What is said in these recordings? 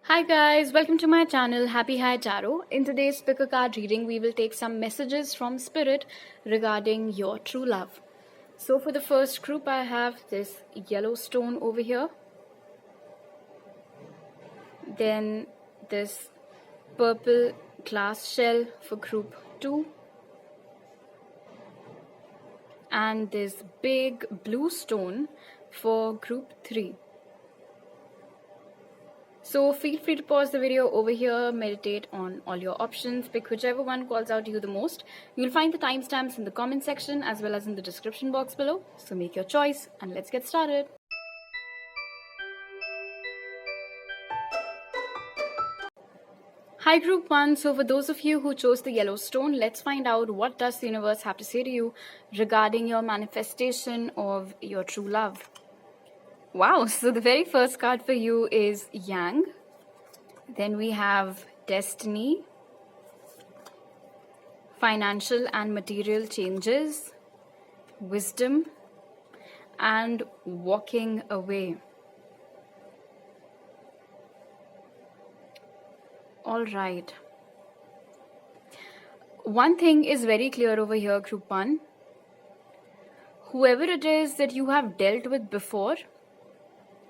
Hi guys, welcome to my channel Happy High Tarot. In today's pick a card reading, we will take some messages from Spirit regarding your true love. So for the first group, I have this yellow stone over here. Then this purple glass shell for group 2. And this big blue stone for group 3. So feel free to pause the video over here, meditate on all your options, pick whichever one calls out to you the most. You'll find the timestamps in the comment section as well as in the description box below. So make your choice and let's get started. Hi group 1, so for those of you who chose the yellow stone, let's find out what does the universe have to say to you regarding your manifestation of your true love. Wow, so the very first card for you is Yang. Then we have Destiny, Financial and Material Changes, Wisdom, and Walking Away. All right. One thing is very clear over here, group 1. Whoever it is that you have dealt with before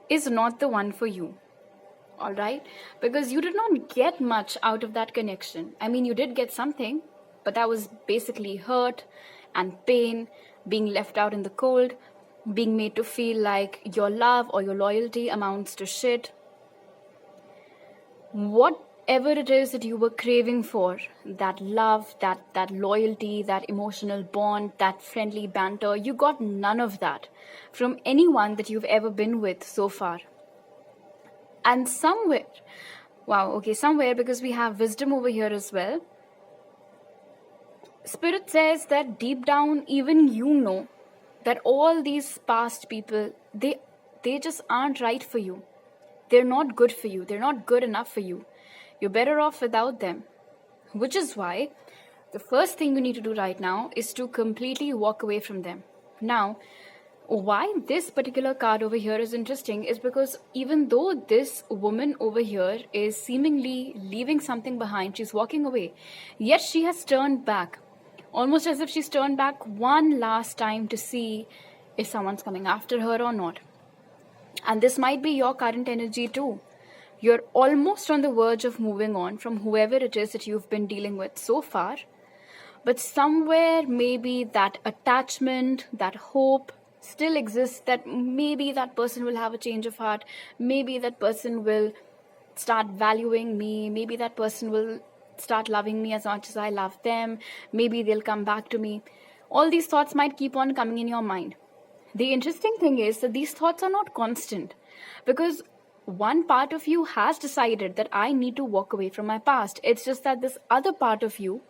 is not the one for you. All right, because you did not get much out of that connection. I mean, you did get something, but that was basically hurt and pain, being left out in the cold, being made to feel like your love or your loyalty amounts to shit. Whatever it is that you were craving for, that love, that loyalty, that emotional bond, that friendly banter, you got none of that from anyone that you've ever been with so far. And somewhere, somewhere, because we have wisdom over here as well, Spirit says that deep down, even you know that all these past people, they just aren't right for you. They're not good for you. They're not good enough for you. You're better off without them. Which is why the first thing you need to do right now is to completely walk away from them. Now, why this particular card over here is interesting is because even though this woman over here is seemingly leaving something behind, she's walking away, yet she has turned back, almost as if she's turned back one last time to see if someone's coming after her or not. And this might be your current energy too. You're almost on the verge of moving on from whoever it is that you've been dealing with so far, but somewhere maybe that attachment, that hope still exists, that maybe that person will have a change of heart, maybe that person will start valuing me, maybe that person will start loving me as much as I love them, maybe they'll come back to me. All these thoughts might keep on coming in your mind. The interesting thing is that these thoughts are not constant, because one part of you has decided that I need to walk away from my past. It's just that this other part of you,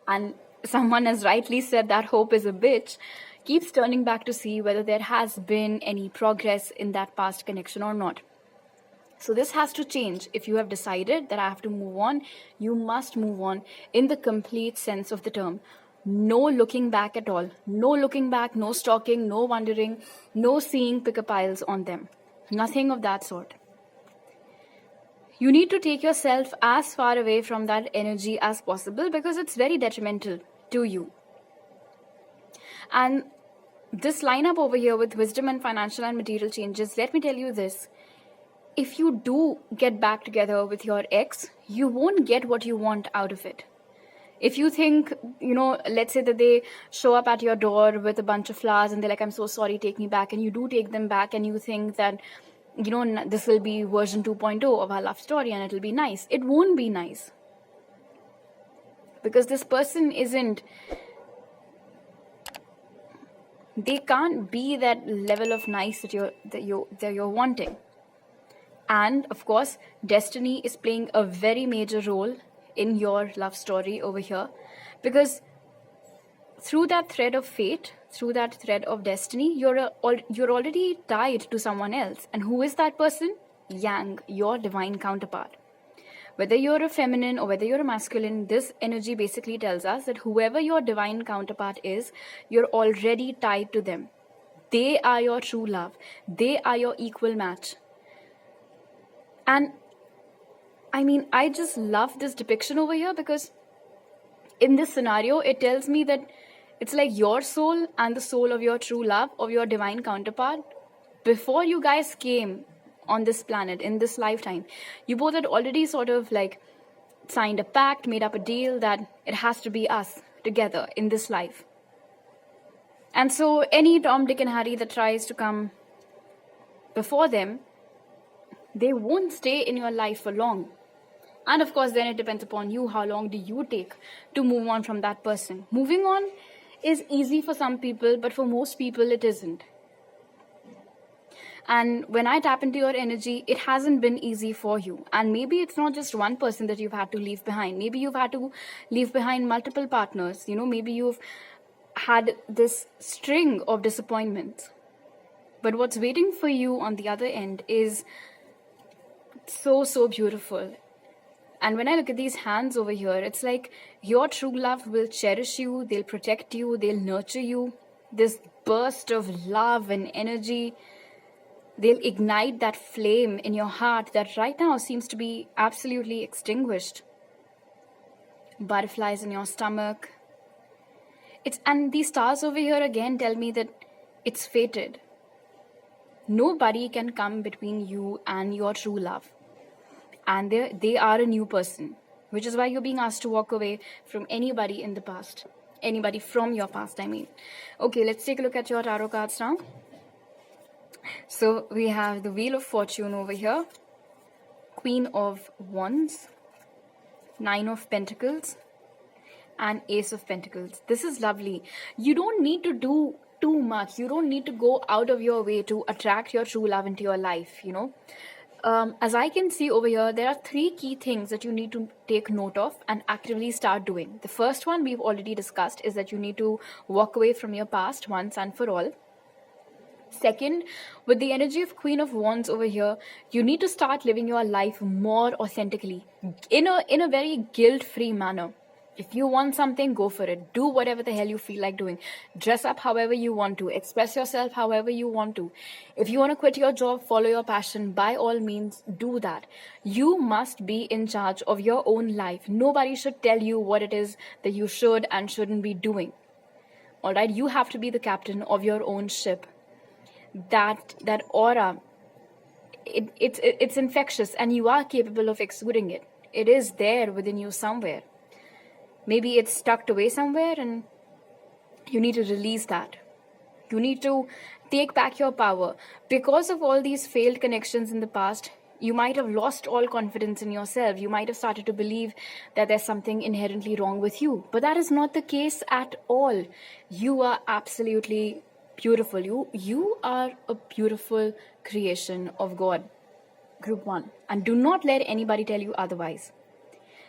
and someone has rightly said that hope is a bitch, keeps turning back to see whether there has been any progress in that past connection or not. So this has to change. If you have decided that I have to move on, you must move on in the complete sense of the term. No looking back at all. No looking back, no stalking, no wondering, no seeing pick-up piles on them. Nothing of that sort. You need to take yourself as far away from that energy as possible because it's very detrimental to you. And this lineup over here with wisdom and financial and material changes, let me tell you this. If you do get back together with your ex, you won't get what you want out of it. If you think, let's say that they show up at your door with a bunch of flowers and they're like, I'm so sorry, take me back. And you do take them back and you think that, this will be version 2.0 of our love story and it'll be nice. It won't be nice. Because this person they can't be that level of nice that you're wanting. And of course, destiny is playing a very major role in your love story over here, because through that thread of fate, through that thread of destiny, you're already tied to someone else. And who is that person? Yang, your divine counterpart. Whether you're a feminine or whether you're a masculine, this energy basically tells us that whoever your divine counterpart is, you're already tied to them. They are your true love. They are your equal match. And I mean, I just love this depiction over here, because in this scenario, it tells me that it's like your soul and the soul of your true love, of your divine counterpart, before you guys came on this planet, in this lifetime, you both had already sort of like signed a pact, made up a deal that it has to be us together in this life. And so any Tom, Dick and Harry that tries to come before them, they won't stay in your life for long. And of course, then it depends upon you. How long do you take to move on from that person? Moving on is easy for some people, but for most people, it isn't. And when I tap into your energy, it hasn't been easy for you. And maybe it's not just one person that you've had to leave behind. Maybe you've had to leave behind multiple partners. You know, maybe you've had this string of disappointments. But what's waiting for you on the other end is so beautiful. And when I look at these hands over here, it's like your true love will cherish you, they'll protect you, they'll nurture you. This burst of love and energy, they'll ignite that flame in your heart that right now seems to be absolutely extinguished. Butterflies in your stomach. And these stars over here again tell me that it's fated. Nobody can come between you and your true love. And they are a new person, which is why you're being asked to walk away from anybody in the past. Anybody from your past, I mean. Okay, let's take a look at your tarot cards now. So we have the Wheel of Fortune over here, Queen of Wands, Nine of Pentacles, and Ace of Pentacles. This is lovely. You don't need to do too much. You don't need to go out of your way to attract your true love into your life, you know. As I can see over here, there are 3 key things that you need to take note of and actively start doing. The first one we've already discussed is that you need to walk away from your past once and for all. Second, with the energy of Queen of Wands over here, you need to start living your life more authentically, in a very guilt-free manner. If you want something, go for it. Do whatever the hell you feel like doing. Dress up however you want to. Express yourself however you want to. If you want to quit your job, follow your passion, by all means, do that. You must be in charge of your own life. Nobody should tell you what it is that you should and shouldn't be doing. All right? You have to be the captain of your own ship. That aura, it's infectious, and you are capable of exuding it. It is there within you somewhere. Maybe it's tucked away somewhere and you need to release that. You need to take back your power. Because of all these failed connections in the past, you might have lost all confidence in yourself. You might have started to believe that there's something inherently wrong with you. But that is not the case at all. You are absolutely beautiful. You are a beautiful creation of God. Group 1. And do not let anybody tell you otherwise.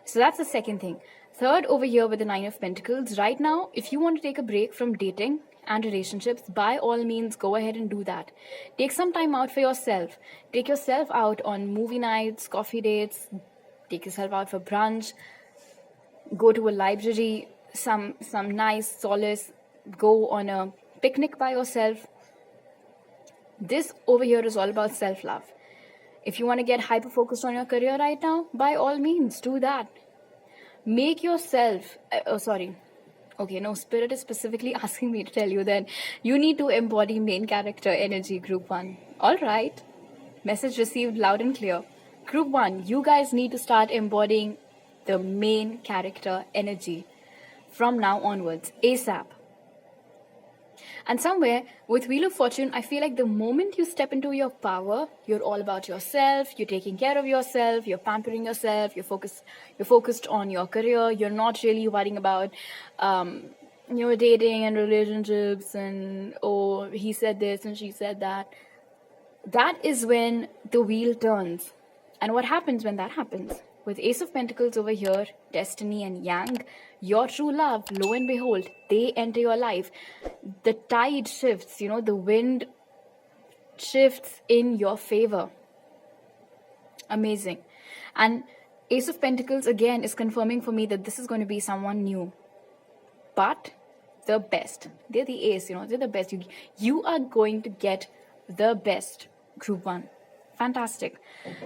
So that's the second thing. Third, over here with the Nine of Pentacles, right now, if you want to take a break from dating and relationships, by all means, go ahead and do that. Take some time out for yourself. Take yourself out on movie nights, coffee dates. Take yourself out for brunch. Go to a library, some nice solace. Go on a picnic by yourself. This over here is all about self-love. If you want to get hyper-focused on your career right now, by all means, do that. Make yourself, Spirit is specifically asking me to tell you that you need to embody main character energy, Group 1. All right. Message received loud and clear. Group 1, you guys need to start embodying the main character energy from now onwards, ASAP. And somewhere with Wheel of Fortune, I feel like the moment you step into your power, you're all about yourself, you're taking care of yourself, you're pampering yourself, you're focused on your career, you're not really worrying about dating and relationships and, oh, he said this and she said that. That is when the wheel turns. And what happens when that happens? With Ace of Pentacles over here, Destiny and Yang, your true love, lo and behold, they enter your life. The tide shifts, the wind shifts in your favor. Amazing. And Ace of Pentacles again is confirming for me that this is going to be someone new. But the best. They're the ace, they're the best. You are going to get the best, Group 1. Fantastic.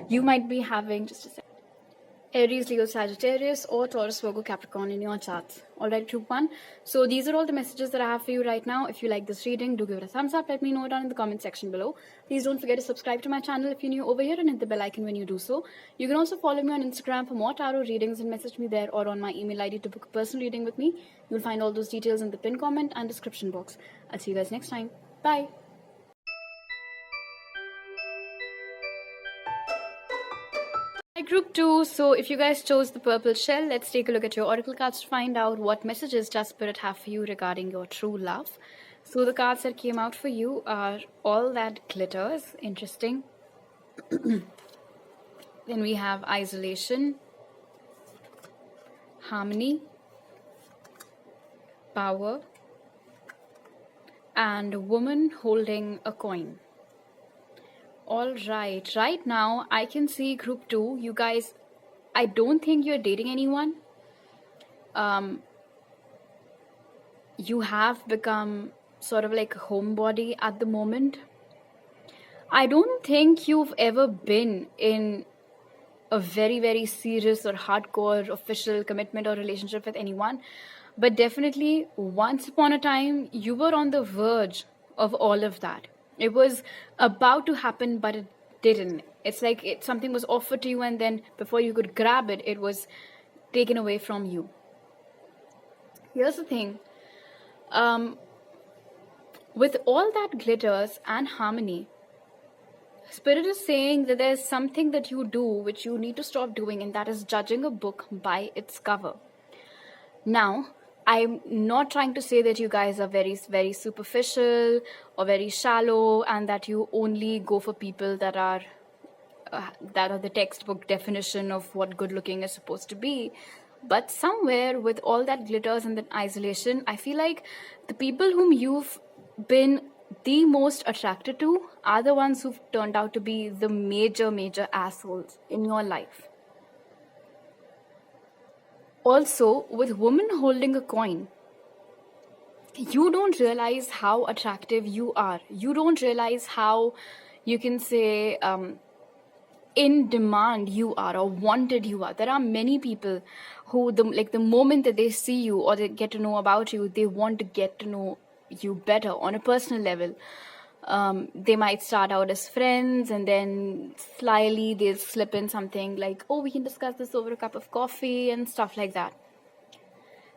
You might be having, just a second. Aries, Leo, Sagittarius, or Taurus, Virgo, Capricorn in your charts. Alright, group 1. So these are all the messages that I have for you right now. If you like this reading, do give it a thumbs up. Let me know down in the comment section below. Please don't forget to subscribe to my channel if you're new over here and hit the bell icon when you do so. You can also follow me on Instagram for more tarot readings and message me there, or on my email ID to book a personal reading with me. You'll find all those details in the pinned comment and description box. I'll see you guys next time. Bye. Group 2, so if you guys chose the purple shell, let's take a look at your oracle cards to find out what messages does Spirit have for you regarding your true love. So the cards that came out for you are All That Glitters, interesting. Then we have Isolation, Harmony, Power, and Woman Holding a Coin. All right now I can see group 2, you guys, I don't think you're dating anyone. You have become sort of like a homebody at the moment. I don't think you've ever been in a very serious or hardcore official commitment or relationship with anyone, but definitely once upon a time you were on the verge of all of that. It was about to happen, but it didn't. It's like something was offered to you, and then before you could grab it, it was taken away from you. Here's the thing. With All That Glitters and Harmony, Spirit is saying that there's something that you do which you need to stop doing, and that is judging a book by its cover. Now, I'm not trying to say that you guys are very superficial or very shallow, and that you only go for people that are the textbook definition of what good looking is supposed to be. But somewhere with All That Glitters and that Isolation, I feel like the people whom you've been the most attracted to are the ones who've turned out to be the major assholes in your life. Also, with Woman Holding a Coin, you don't realize how attractive you are. You don't realize how, you can say, in demand you are or wanted you are. There are many people who, the moment that they see you or they get to know about you, they want to get to know you better on a personal level. They might start out as friends, and then slyly they'll slip in something like, oh, we can discuss this over a cup of coffee and stuff like that.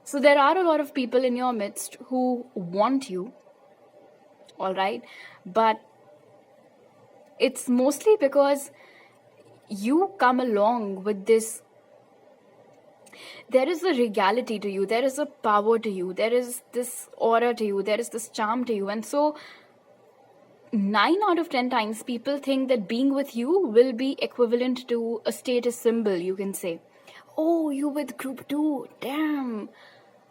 So there are a lot of people in your midst who want you, all right, but it's mostly because you come along with this. There is a regality to you, there is a power to you, there is this aura to you, there is this charm to you, and so 9 out of 10 times people think that being with you will be equivalent to a status symbol, you can say. Oh, you with group 2, damn,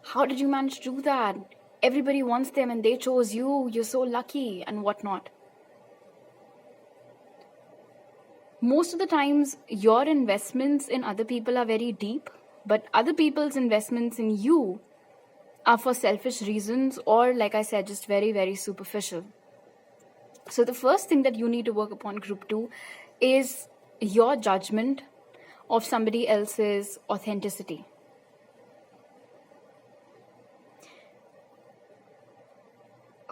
how did you manage to do that? Everybody wants them and they chose you, you're so lucky, and whatnot. Most of the times your investments in other people are very deep, but other people's investments in you are for selfish reasons, or like I said, just very superficial. So the first thing that you need to work upon, group 2, is your judgment of somebody else's authenticity.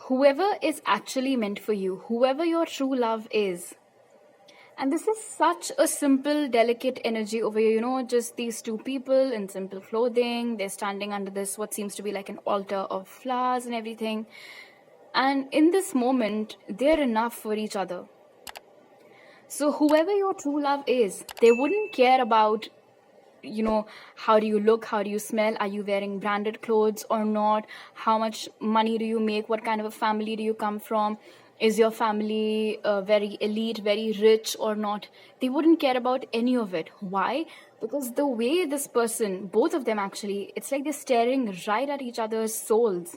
Whoever is actually meant for you, whoever your true love is, and this is such a simple, delicate energy over here, just these two people in simple clothing, they're standing under this, what seems to be like an altar of flowers and everything. And in this moment, they're enough for each other. So whoever your true love is, they wouldn't care about, how do you look, how do you smell, are you wearing branded clothes or not, how much money do you make, what kind of a family do you come from, is your family very elite, very rich or not. They wouldn't care about any of it. Why? Because the way this person, both of them actually, it's like they're staring right at each other's souls.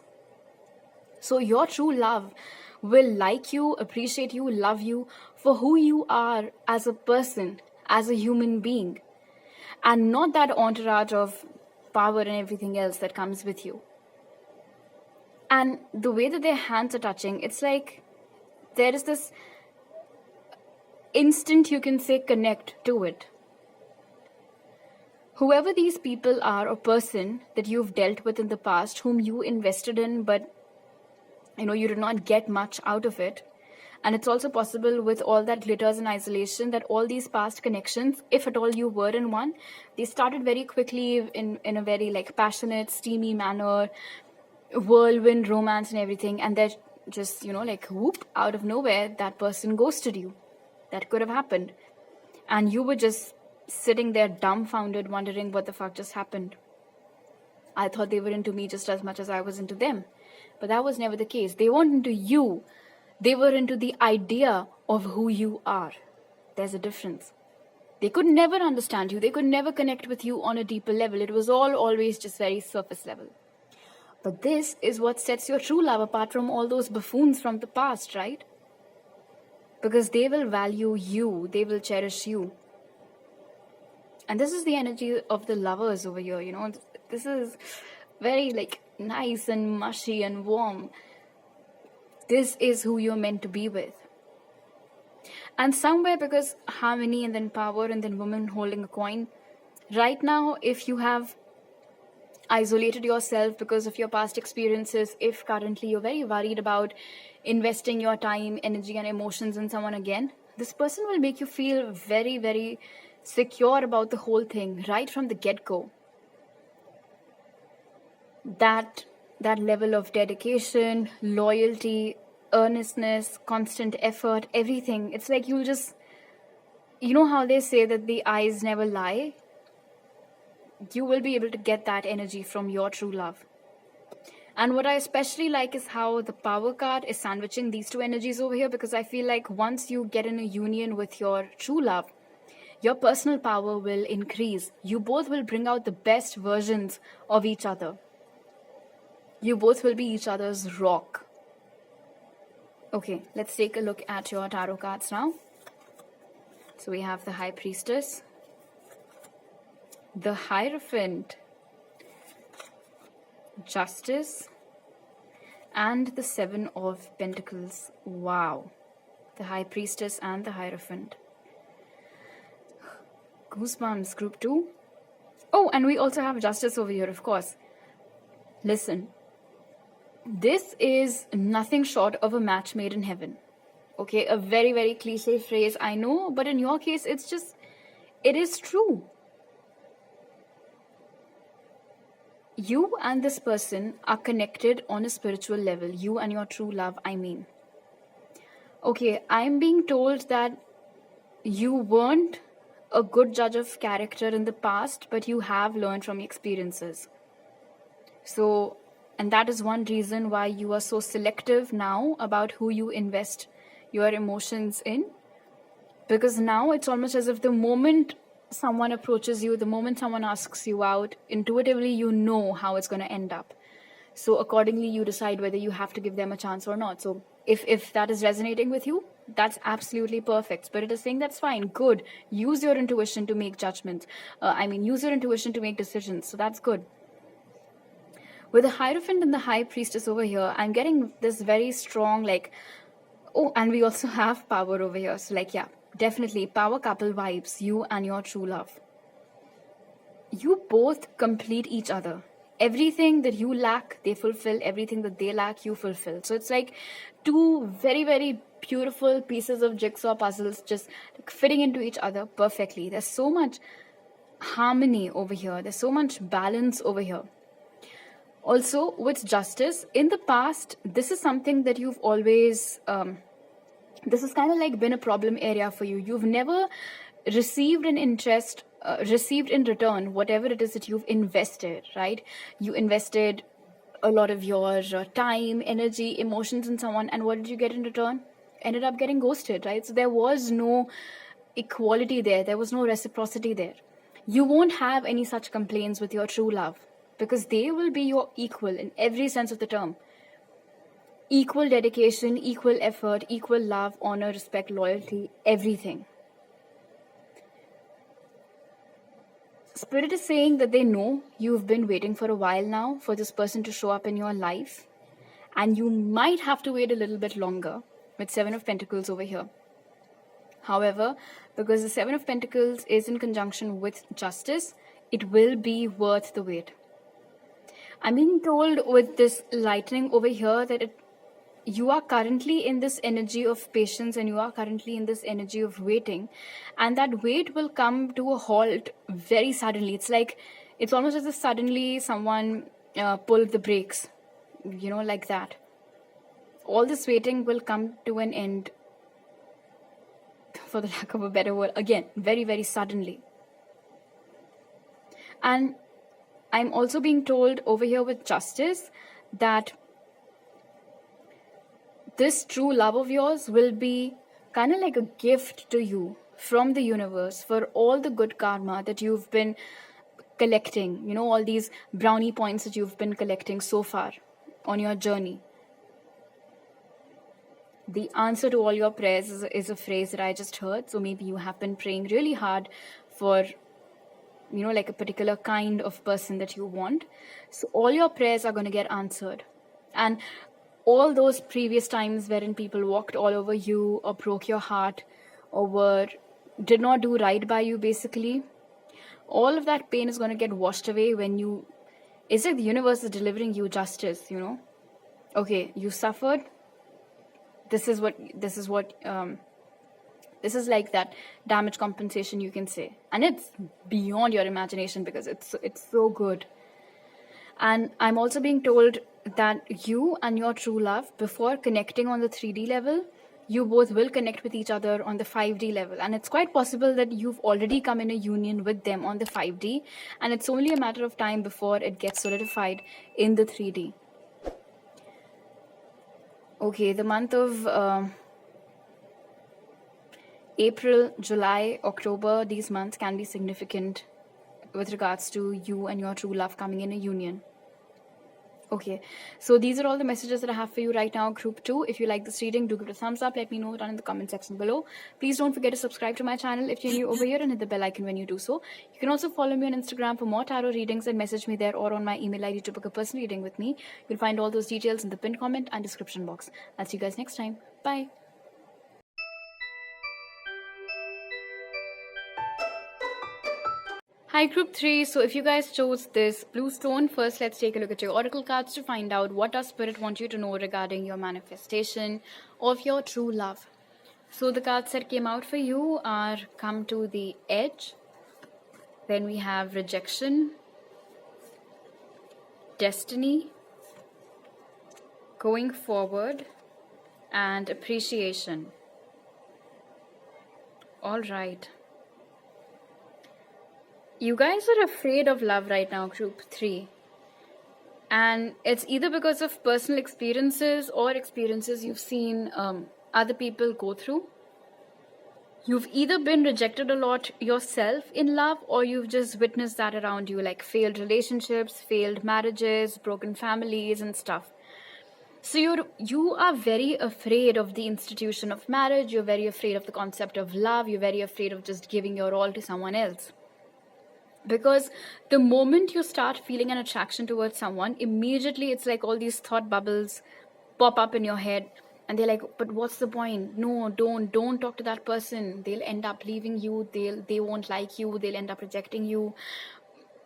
So your true love will like you, appreciate you, love you for who you are as a person, as a human being, and not that entourage of power and everything else that comes with you. And the way that their hands are touching, it's like there is this instant, you can say, connect to it. Whoever these people are, or person that you've dealt with in the past, whom you invested in, but you did not get much out of it. And it's also possible with all that glitters in isolation that all these past connections, if at all you were in one, they started very quickly in a very like passionate, steamy manner, whirlwind romance and everything. And they're just, like whoop, out of nowhere, that person ghosted you. That could have happened. And you were just sitting there dumbfounded, wondering what the fuck just happened. I thought they were into me just as much as I was into them. But that was never the case. They weren't into you. They were into the idea of who you are. There's a difference. They could never understand you. They could never connect with you on a deeper level. It was all always just very surface level. But this is what sets your true love apart from all those buffoons from the past, right? Because they will value you. They will cherish you. And this is the energy of the lovers over here, This is very like nice and mushy and warm. This is who you're meant to be with. And somewhere, because harmony and then power and then woman holding a coin, right now, if you have isolated yourself because of your past experiences, if currently you're very worried about investing your time, energy and emotions in someone again, this person will make you feel very, very secure about the whole thing right from the get-go. That level of dedication, loyalty, earnestness, constant effort, everything. It's like you'll just, how they say that the eyes never lie? You will be able to get that energy from your true love. And what I especially like is how the power card is sandwiching these two energies over here, because I feel like once you get in a union with your true love, your personal power will increase. You both will bring out the best versions of each other. You both will be each other's rock. Okay, let's take a look at your tarot cards now. So we have the High Priestess, the Hierophant, Justice, and the Seven of Pentacles. Wow. The High Priestess and the Hierophant. Goosebumps, group 2. Oh, and we also have Justice over here, of course. Listen. This is nothing short of a match made in heaven. Okay, a very, very cliche phrase, I know, but in your case, it is true. You and this person are connected on a spiritual level. You and your true love, I mean. Okay, I'm being told that you weren't a good judge of character in the past, but you have learned from experiences. So, and that is one reason why you are so selective now about who you invest your emotions in. Because now it's almost as if the moment someone approaches you, the moment someone asks you out, intuitively you know how it's going to end up. So accordingly, you decide whether you have to give them a chance or not. So if that is resonating with you, that's absolutely perfect. Spirit is saying that's fine, good. Use your intuition to make judgments. Use your intuition to make decisions. So that's good. With the Hierophant and the High Priestess over here, I'm getting this very strong, and we also have power over here. So yeah, definitely power couple vibes, you and your true love. You both complete each other. Everything that you lack, they fulfill. Everything that they lack, you fulfill. So it's like two very, very beautiful pieces of jigsaw puzzles just fitting into each other perfectly. There's so much harmony over here. There's so much balance over here. Also, with Justice, in the past, this is something that you've always, this has kind of like been a problem area for you. You've never received an interest, received in return whatever it is that you've invested, right? You invested a lot of your time, energy, emotions in someone, and what did you get in return? Ended up getting ghosted, right? So there was no equality there. There was no reciprocity there. You won't have any such complaints with your true love, because they will be your equal in every sense of the term. Equal dedication, equal effort, equal love, honor, respect, loyalty, everything. Spirit is saying that they know you've been waiting for a while now for this person to show up in your life, and you might have to wait a little bit longer with Seven of Pentacles over here. However, because the Seven of Pentacles is in conjunction with Justice, it will be worth the wait. I'm being told with this lightning over here that you are currently in this energy of patience, and you are currently in this energy of waiting, and that wait will come to a halt very suddenly. It's almost as if suddenly someone pulled the brakes, like that. All this waiting will come to an end, for the lack of a better word, again, very, very suddenly. And I'm also being told over here with justice that this true love of yours will be kind of like a gift to you from the universe for all the good karma that you've been collecting, all these brownie points that you've been collecting so far on your journey. The answer to all your prayers is a phrase that I just heard. So maybe you have been praying really hard for, like a particular kind of person that you want. So all your prayers are going to get answered. And all those previous times wherein people walked all over you or broke your heart or did not do right by you, basically, all of that pain is going to get washed away when it's like the universe is delivering you justice, Okay, you suffered. This is like that damage compensation, you can say. And it's beyond your imagination because it's so good. And I'm also being told that you and your true love, before connecting on the 3D level, you both will connect with each other on the 5D level. And it's quite possible that you've already come in a union with them on the 5D. And it's only a matter of time before it gets solidified in the 3D. Okay, the month of April, July, October, these months can be significant with regards to you and your true love coming in a union. Okay, so these are all the messages that I have for you right now, Group 2. If you like this reading, do give it a thumbs up. Let me know down in the comment section below. Please don't forget to subscribe to my channel if you're new over here, and hit the bell icon when you do so. You can also follow me on Instagram for more tarot readings and message me there, or on my email ID to book a personal reading with me. You'll find all those details in the pinned comment and description box. I'll see you guys next time. Bye. Hi Group 3, so if you guys chose this blue stone, first let's take a look at your oracle cards to find out what does Spirit want you to know regarding your manifestation of your true love. So the cards that came out for you are Come to the Edge, then we have Rejection, Destiny, Going Forward, and Appreciation. Alright. You guys are afraid of love right now, Group 3. And it's either because of personal experiences or experiences you've seen other people go through. You've either been rejected a lot yourself in love, or you've just witnessed that around you, like failed relationships, failed marriages, broken families and stuff. So you are very afraid of the institution of marriage. You're very afraid of the concept of love. You're very afraid of just giving your all to someone else. Because the moment you start feeling an attraction towards someone, immediately it's like all these thought bubbles pop up in your head, and they're like, but what's the point? No, don't talk to that person. They'll end up leaving you. They won't like you. They'll end up rejecting you.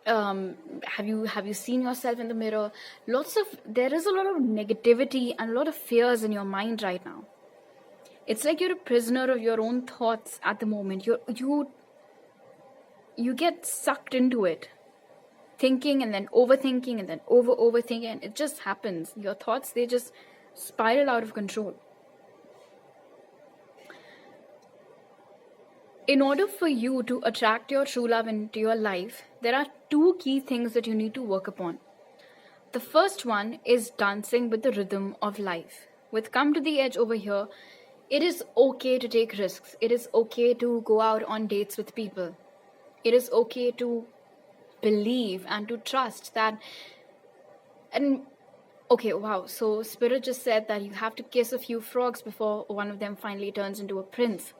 Have you seen yourself in the mirror? There is a lot of negativity and a lot of fears in your mind right now. It's like you're a prisoner of your own thoughts at the moment. You get sucked into it, thinking and then overthinking and then overthinking, and it just happens. Your thoughts, they just spiral out of control. In order for you to attract your true love into your life, there are two key things that you need to work upon. The first one is dancing with the rhythm of life. With Come to the Edge over here, it is okay to take risks. It is okay to go out on dates with people. It is okay to believe and to trust that. And okay, wow. So Spirit just said that you have to kiss a few frogs before one of them finally turns into a prince.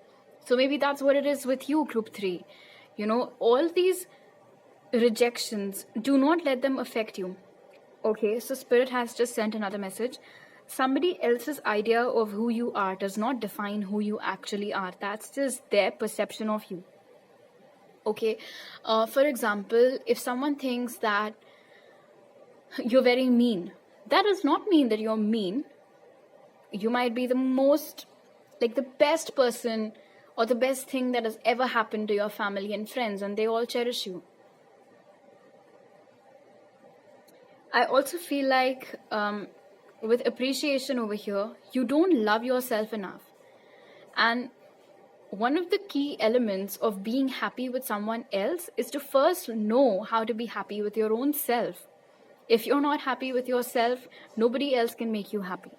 So maybe that's what it is with you, Group 3. All these rejections, do not let them affect you. Okay, so Spirit has just sent another message. Somebody else's idea of who you are does not define who you actually are. That's just their perception of you. Okay. For example, if someone thinks that you're very mean, that does not mean that you're mean. You might be the most, like the best person or the best thing that has ever happened to your family and friends, and they all cherish you. I also feel like with appreciation over here, you don't love yourself enough. And one of the key elements of being happy with someone else is to first know how to be happy with your own self. If you're not happy with yourself, nobody else can make you happy.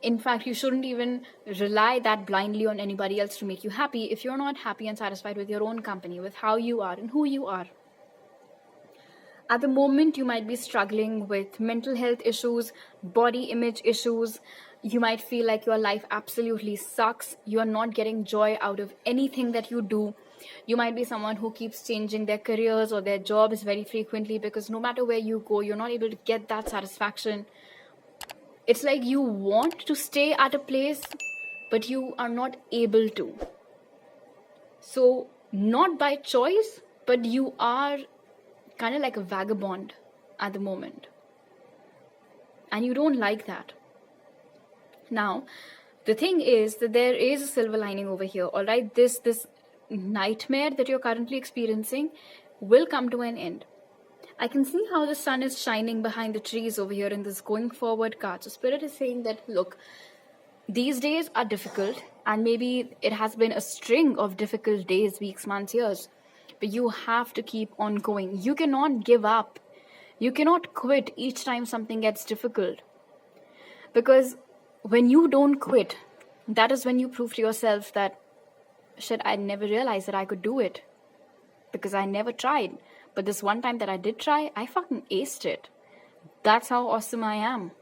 In fact, you shouldn't even rely that blindly on anybody else to make you happy if you're not happy and satisfied with your own company, with how you are and who you are. At the moment, you might be struggling with mental health issues, body image issues. You might feel like your life absolutely sucks. You are not getting joy out of anything that you do. You might be someone who keeps changing their careers or their jobs very frequently because no matter where you go, you're not able to get that satisfaction. It's like you want to stay at a place, but you are not able to. So, not by choice, but you are kind of like a vagabond at the moment. And you don't like that. Now, the thing is that there is a silver lining over here, all right? This nightmare that you're currently experiencing will come to an end. I can see how the sun is shining behind the trees over here in this going forward card. So Spirit is saying that, look, these days are difficult, and maybe it has been a string of difficult days, weeks, months, years, but you have to keep on going. You cannot give up. You cannot quit each time something gets difficult. Because when you don't quit, that is when you prove to yourself that, shit, I never realized that I could do it. Because I never tried. But this one time that I did try, I fucking aced it. That's how awesome I am.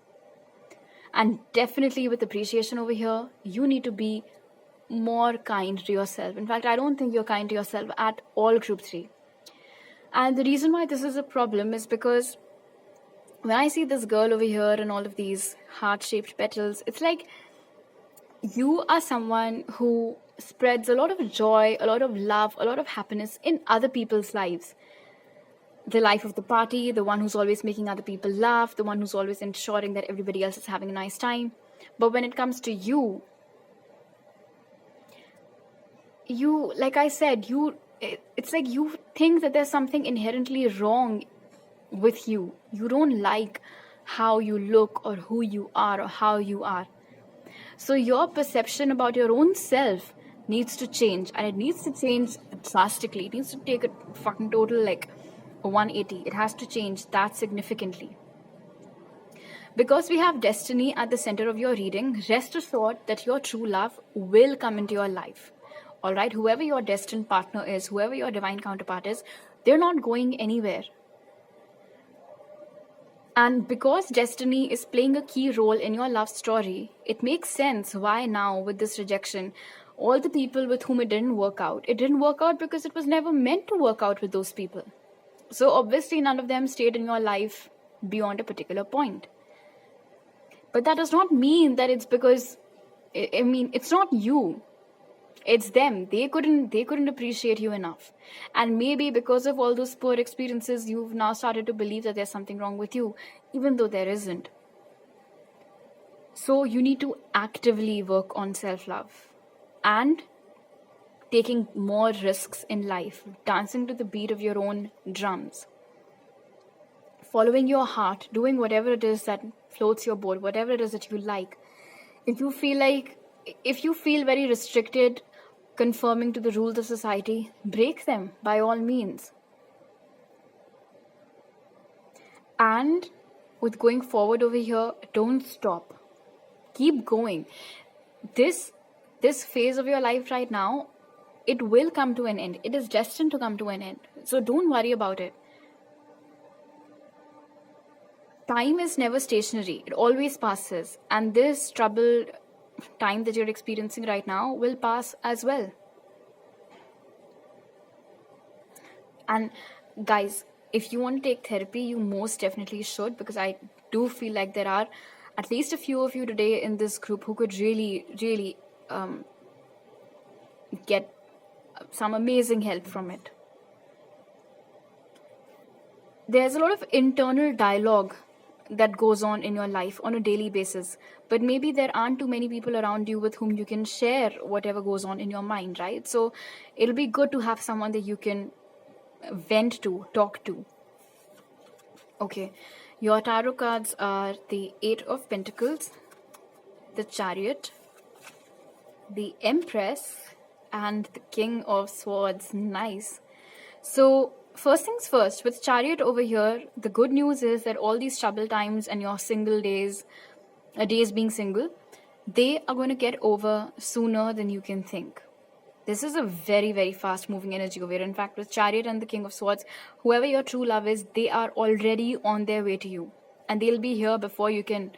And definitely with appreciation over here, you need to be more kind to yourself. In fact, I don't think you're kind to yourself at all, Group 3. And the reason why this is a problem is because when I see this girl over here and all of these heart-shaped petals, it's like you are someone who spreads a lot of joy, a lot of love, a lot of happiness in other people's lives. The life of the party, the one who's always making other people laugh, the one who's always ensuring that everybody else is having a nice time. But when it comes to you, like I said, it's like you think that there's something inherently wrong with you. You don't like how you look or who you are or how you are. So your perception about your own self needs to change, and it needs to change drastically. It needs to take a fucking total like 180. It has to change that significantly. Because we have destiny at the center of your reading, rest assured that your true love will come into your life. Alright, whoever your destined partner is, whoever your divine counterpart is, they're not going anywhere. And because destiny is playing a key role in your love story, it makes sense why now with this rejection, all the people with whom it didn't work out because it was never meant to work out with those people. So obviously none of them stayed in your life beyond a particular point. But that does not mean that it's because, it's not you. It's them. They couldn't appreciate you enough. And maybe because of all those poor experiences, you've now started to believe that there's something wrong with you, even though there isn't. So you need to actively work on self-love and taking more risks in life, dancing to the beat of your own drums, following your heart, doing whatever it is that floats your boat, whatever it is that you like. If you feel very restricted, conforming to the rules of society, break them by all means. And with going forward over here, don't stop. Keep going. This phase of your life right now, it will come to an end. It is destined to come to an end. So don't worry about it. Time is never stationary. It always passes. And this troubled time that you're experiencing right now will pass as well. And guys, if you want to take therapy, you most definitely should, because I do feel like there are at least a few of you today in this group who could really, really get some amazing help from it. There's a lot of internal dialogue that goes on in your life on a daily basis, but maybe there aren't too many people around you with whom you can share whatever goes on in your mind, right? So it'll be good to have someone that you can vent to, talk to. Okay, your tarot cards are the 8 of Pentacles, the Chariot, the Empress, and the King of Swords. Nice. So first things first, with Chariot over here, the good news is that all these trouble times and your single days, days being single, they are going to get over sooner than you can think. This is a very, very fast moving energy over here. In fact, with Chariot and the King of Swords, whoever your true love is, they are already on their way to you. And they'll be here before you can.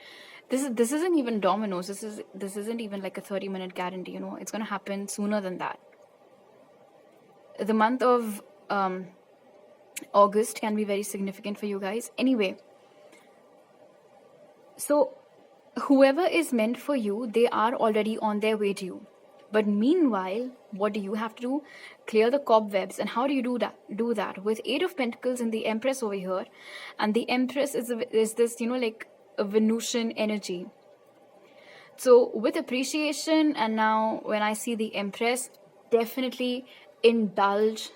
This isn't even dominoes. This isn't even like a 30-minute guarantee, you know. It's going to happen sooner than that. The month of August can be very significant for you guys. Anyway, so whoever is meant for you, they are already on their way to you. But meanwhile, what do you have to do? Clear the cobwebs. And how do you do that? With 8 of Pentacles and the Empress over here. And the Empress is this, you know, like a Venusian energy. So with appreciation, and now when I see the Empress, definitely indulge,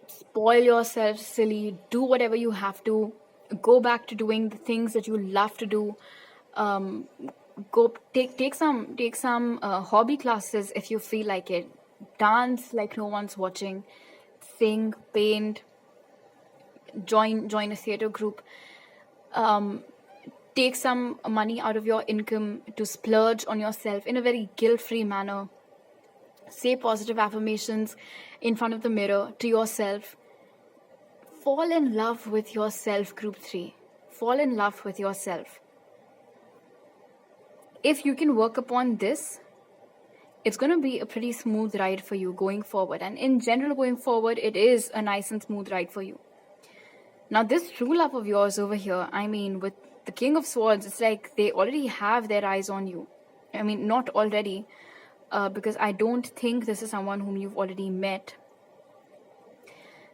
spoil yourself silly, do whatever you have to, go back to doing the things that you love to do. Go take some hobby classes if you feel like it. Dance like no one's watching. Sing, paint, join a theater group. Take some money out of your income to splurge on yourself in a very guilt-free manner. Say positive affirmations in front of the mirror to yourself. Fall in love with yourself, group 3. Fall in love with yourself. If you can work upon this, it's going to be a pretty smooth ride for you going forward. And in general, going forward, it is a nice and smooth ride for you. Now, this true love of yours over here, I mean, with the King of Swords, it's like they already have their eyes on you. I mean, not already, because I don't think this is someone whom you've already met.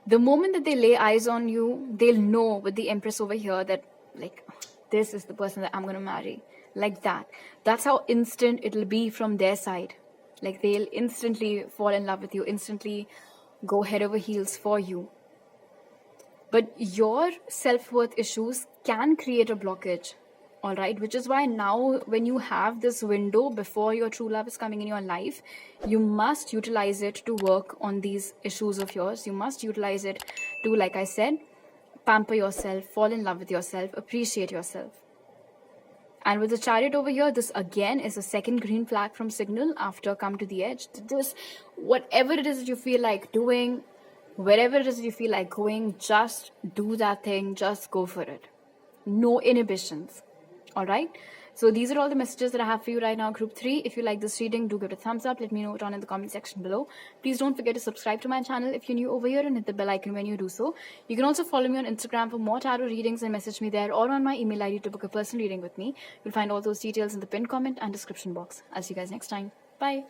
The moment that they lay eyes on you, they'll know with the Empress over here that, like, this is the person that I'm going to marry. Like that. That's how instant it'll be from their side. Like, they'll instantly fall in love with you, instantly go head over heels for you. But your self-worth issues can create a blockage, all right? Which is why now when you have this window before your true love is coming in your life, you must utilize it to work on these issues of yours. You must utilize it to, like I said, pamper yourself, fall in love with yourself, appreciate yourself. And with the Chariot over here, this again is a second green flag from Signal after Come to the Edge. Just whatever it is that you feel like doing, wherever it is that you feel like going, just do that thing, just go for it. No inhibitions. All right? So these are all the messages that I have for you right now, group 3. If you like this reading, do give it a thumbs up. Let me know it down in the comment section below. Please don't forget to subscribe to my channel if you're new over here and hit the bell icon when you do so. You can also follow me on Instagram for more tarot readings and message me there, or on my email ID to book a personal reading with me. You'll find all those details in the pinned comment and description box. I'll see you guys next time. Bye.